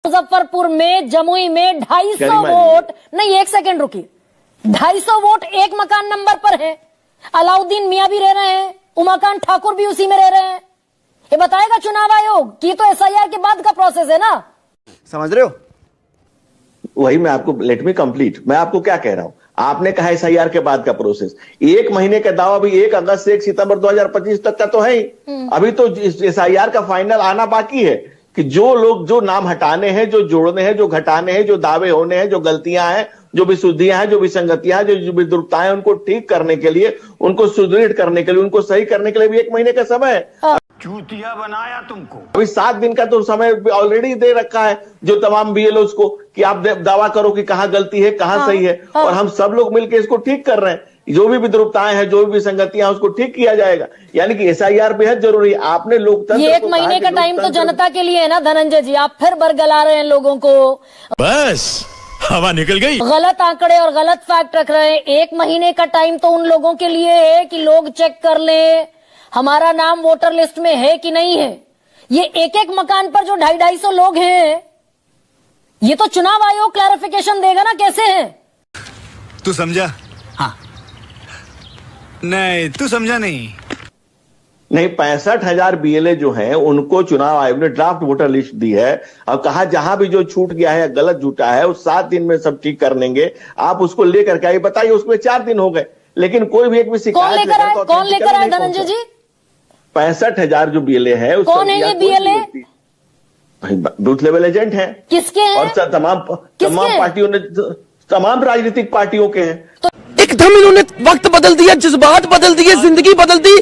मुजफ्फरपुर में, जमुई में 250 वोट नहीं, एक सेकंड रुकिए, 250 वोट एक मकान नंबर पर है। अलाउद्दीन मियां भी रह रहे हैं, उमाकांत ठाकुर भी उसी में रह रहे हैं। ये बताएगा चुनाव आयोग की तो एसआईआर के बाद का प्रोसेस है ना, समझ रहे हो? वही मैं आपको, लेट मी कंप्लीट, मैं आपको क्या कह रहा हूं। आपने कहा एसआईआर के बाद का प्रोसेस, 1 महीने का दावा भी 1 अगस्त से 1 सितंबर 2025 तक का तो है ही। अभी तो एसआईआर का फाइनल आना बाकी है कि जो लोग, जो नाम हटाने हैं, जो जोड़ने हैं, जो घटाने हैं, जो दावे होने हैं, जो गलतियां हैं, जो विशुद्धियां हैं, जो विसंगतियां हैं, जो विद्रुपताएं हैं, उनको ठीक करने के लिए, उनको सुदृढ़ करने के लिए, उनको सही करने के लिए भी 1 महीने का समय है। चूतिया बनाया तुमको। अभी 7 दिन का तो समय ऑलरेडी दे रखा है जो तमाम बीएलओ को, कि आप दावा करो कि कहां गलती है, कहां सही है, और हम सब लोग मिलकर इसको ठीक कर रहे हैं। जो भी विद्रुपताएं हैं, जो भी विसंगतियां हैं, उसको ठीक किया जाएगा। यानी कि एसआईआर बेहद जरूरी है। आपने लोकतंत्र, ये 1 महीने का टाइम तो जनता के लिए है ना धनंजय जी, आप फिर बरगला रहे हैं लोगों को, बस हवा निकल गई। गलत आंकड़े और गलत फैक्ट रख रहे हैं। 1 महीने का टाइम तो उन लोगों के लिए है कि लोग चेक कर लें हमारा नाम वोटर लिस्ट में है कि नहीं है। ये एक मकान पर जो 250 लोग हैं, ये तो चुनाव आयोग क्लैरिफिकेशन देगा ना कैसे है। तू समझा? हाँ। नहीं, तू समझा नहीं। 65,000 बीएलए जो हैं, उनको चुनाव आयोग ने ड्राफ्ट वोटर लिस्ट दी है और कहा जहां भी जो छूट गया है, गलत जुटा है, उस 7 दिन में सब ठीक कर लेंगे। आप उसको लेकर के आइए। बताइए, उसमें 4 दिन हो गए, लेकिन कोई भी एक भी शिकायत कौन लेकर आए धनंजय जी? 65,000 जो बीएलए है, कौन है ये बीएलए? बूथ लेवल एजेंट हैं। किसके हैं? और तमाम पार्टियों ने, तमाम राजनीतिक पार्टियों के हैं। तो एकदम इन्होंने वक्त बदल दिया, जज्बात बदल दिए, जिंदगी बदल दी।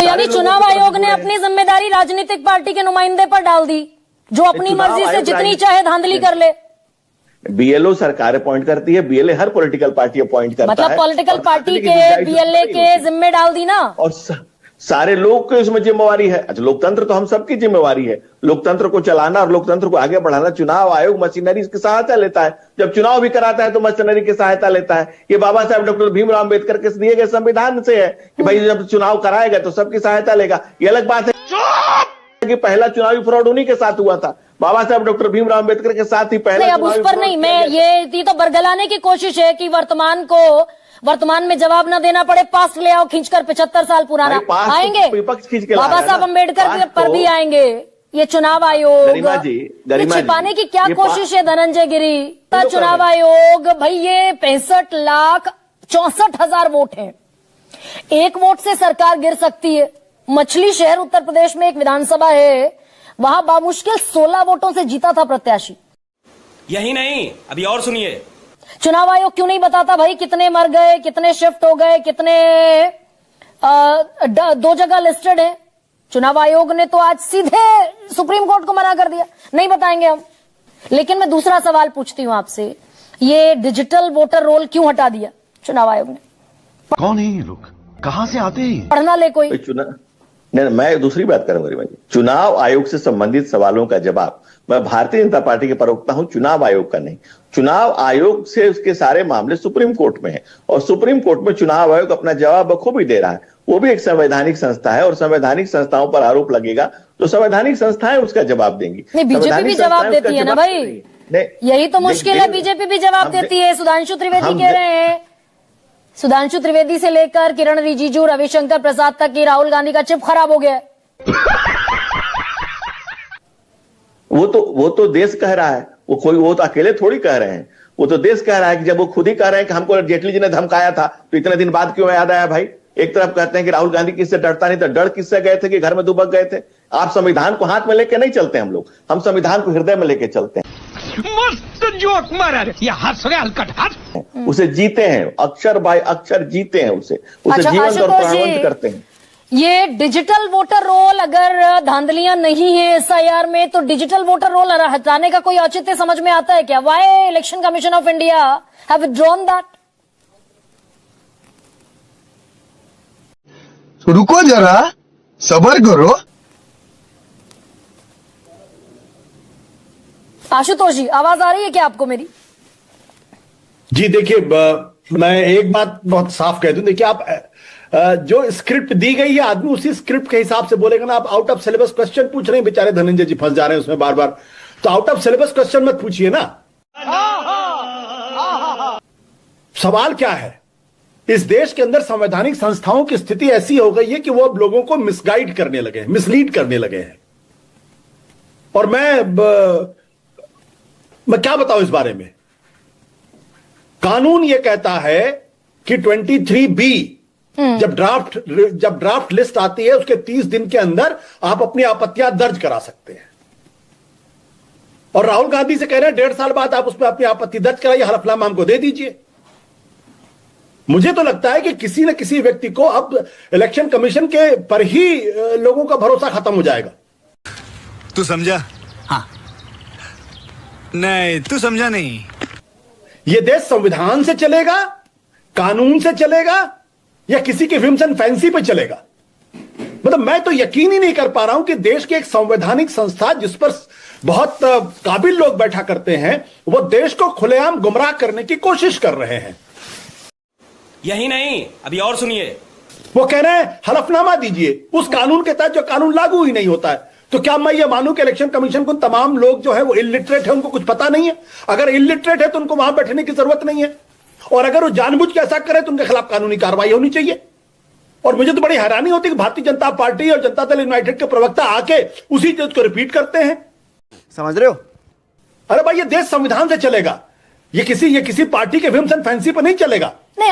यानी चुनाव आयोग ने अपनी जिम्मेदारी राजनीतिक पार्टी के नुमाइंदे पर डाल दी, जो अपनी मर्जी से जितनी चाहे धांधली कर ले। बीएलओ सरकार अपॉइंट करती है, बीएलए हर पॉलिटिकल पार्टी अपॉइंट करता है। मतलब पॉलिटिकल पार्टी के बीएलए के जिम्मे डाल दी ना, और सारे लोग को इसमें जिम्मेवारी है। अच्छा, लोकतंत्र तो हम सबकी जिम्मेवारी है। लोकतंत्र को चलाना और लोकतंत्र को आगे बढ़ाना। चुनाव आयोग मशीनरी की सहायता लेता है, जब चुनाव भी कराता है तो मशीनरी की सहायता लेता है। ये बाबा साहब डॉक्टर भीमराव अम्बेडकर के दिए गए संविधान से है कि भाई जब चुनाव कराएगा तो सबकी सहायता लेगा। ये अलग बात है कि पहला चुनावी फ्रॉड उन्हीं के साथ हुआ था, बाबा साहब डॉक्टर भीमराव अम्बेडकर के साथ ही पहला। अब उस पर नहीं, मैं ये तो बरगलाने की कोशिश है कि वर्तमान में जवाब न देना पड़े, पास ले आओ खींचकर 75 साल पुराना। आएंगे बाबा साहब अम्बेडकर पर भी आएंगे। ये चुनाव आयोग छिपाने की क्या कोशिश है धनंजय गिरी? चुनाव आयोग भाई, ये 65,64,000 वोट हैं, 1 वोट से सरकार गिर सकती है। मछली शहर उत्तर प्रदेश में एक विधानसभा है, वहां बामुश्किल 16 वोटों से जीता था प्रत्याशी। यही नहीं, अभी और सुनिए। चुनाव आयोग क्यों नहीं बताता भाई कितने मर गए, कितने शिफ्ट हो गए, कितने 2 जगह लिस्टेड है? चुनाव आयोग ने तो आज सीधे सुप्रीम कोर्ट को मना कर दिया, नहीं बताएंगे हम। लेकिन मैं दूसरा सवाल पूछती हूं आपसे, ये डिजिटल वोटर रोल क्यों हटा दिया चुनाव आयोग ने? कौन है ये लोग, कहां से आते हैं? पढ़ना ले कोई। नहीं, मैं दूसरी बात करूंगा गरिमा जी। चुनाव आयोग से संबंधित सवालों का जवाब मैं भारतीय जनता पार्टी के प्रवक्ता हूं, चुनाव आयोग का नहीं। चुनाव आयोग से उसके सारे मामले सुप्रीम कोर्ट में है, और सुप्रीम कोर्ट में चुनाव आयोग अपना जवाब बखूबी दे रहा है। वो भी एक संवैधानिक संस्था है, और संवैधानिक संस्थाओं पर आरोप लगेगा तो संवैधानिक संस्थाएं उसका जवाब देंगी। नहीं, बीजेपी भी जवाब देती है ना भाई, यही तो मुश्किल है। बीजेपी भी जवाब देती है। सुधांशु त्रिवेदी कह रहे हैं, सुधांशु त्रिवेदी से लेकर किरण रिजिजू, रविशंकर प्रसाद तक की राहुल गांधी का चिप खराब हो गया है। वो तो देश कह रहा है, वो तो अकेले थोड़ी कह रहे हैं, वो तो देश कह रहा है कि जब वो खुद ही कह रहे हैं कि हमको जेटली जी ने धमकाया था, तो इतने दिन बाद क्यों याद आया भाई? एक तरफ कहते हैं कि राहुल गांधी किससे डरता नहीं था, डर किससे गए थे कि घर में दुबक गए थे। आप संविधान को हाथ में लेके नहीं चलते हम संविधान को हृदय में लेके चलते हैं। मस्त जोक मारा रे, ये हंस रहे हलकट हंस। उसे जीते हैं, अक्षर बाय अक्षर जीते हैं उसे जीवंत और प्राणवंत करते हैं। ये डिजिटल वोटर रोल अगर धांधलियां नहीं है एसआईआर में, तो डिजिटल वोटर रोल हटाने का कोई औचित्य समझ में आता है क्या? Why election commission of India have withdrawn that? रुको जरा, सब्र करो। आशुतोष जी, आवाज आ रही है क्या आपको मेरी? जी देखिए, मैं एक बात बहुत साफ कह दूं। देखिए, आप जो स्क्रिप्ट दी गई है, आदमी उसी स्क्रिप्ट के हिसाब से बोलेगा ना। आप आउट ऑफ सिलेबस क्वेश्चन पूछ रहे हैं, बेचारे धनंजय जी फंस जा रहे हैं उसमें बार बार। तो आउट ऑफ सिलेबस क्वेश्चन मत पूछिए ना। सवाल क्या है, इस देश के अंदर संवैधानिक संस्थाओं की स्थिति ऐसी हो गई है कि वो अब लोगों को मिसगाइड करने लगे हैं, मिसलीड करने लगे हैं। और मैं क्या बताऊं इस बारे में। कानून यह कहता है कि 23B जब ड्राफ्ट लिस्ट आती है उसके 30 दिन के अंदर आप अपनी आपत्तियां दर्ज करा सकते हैं। और राहुल गांधी से कह रहे हैं 1.5 साल बाद आप उसमें अपनी आपत्ति दर्ज कराइए, हलफनामा हमको दे दीजिए। मुझे तो लगता है कि किसी न किसी व्यक्ति को अब इलेक्शन कमीशन के पर ही लोगों का भरोसा खत्म हो जाएगा। तू समझा? हाँ। नहीं, तू समझा नहीं। यह देश संविधान से चलेगा, कानून से चलेगा, या किसी के विम्स एंड फैंसी पे चलेगा? मतलब मैं तो यकीन ही नहीं कर पा रहा हूं कि देश की एक संवैधानिक संस्था जिस पर बहुत काबिल लोग बैठा करते हैं, वो देश को खुलेआम गुमराह करने की कोशिश कर रहे हैं। यही नहीं, अभी और सुनिए। वो कह रहे हैं हलफनामा दीजिए उस कानून के तहत जो कानून लागू ही नहीं होता है। तो क्या मैं ये मानूं कि इलेक्शन कमीशन को तमाम लोग जो है वो इलिटरेट है, उनको कुछ पता नहीं है? अगर इलिटरेट है तो उनको वहां बैठने की जरूरत नहीं है, और अगर वो जानबूझ के ऐसा करे तो उनके खिलाफ कानूनी कार्रवाई होनी चाहिए। और मुझे तो बड़ी हैरानी होती है कि भारतीय जनता पार्टी और जनता दल यूनाइटेड के प्रवक्ता आके उसी चीज को रिपीट करते हैं। समझ रहे हो? अरे भाई, ये देश संविधान से चलेगा, ये किसी पार्टी के विम्स एंड फैंसी पर नहीं चलेगा। नहीं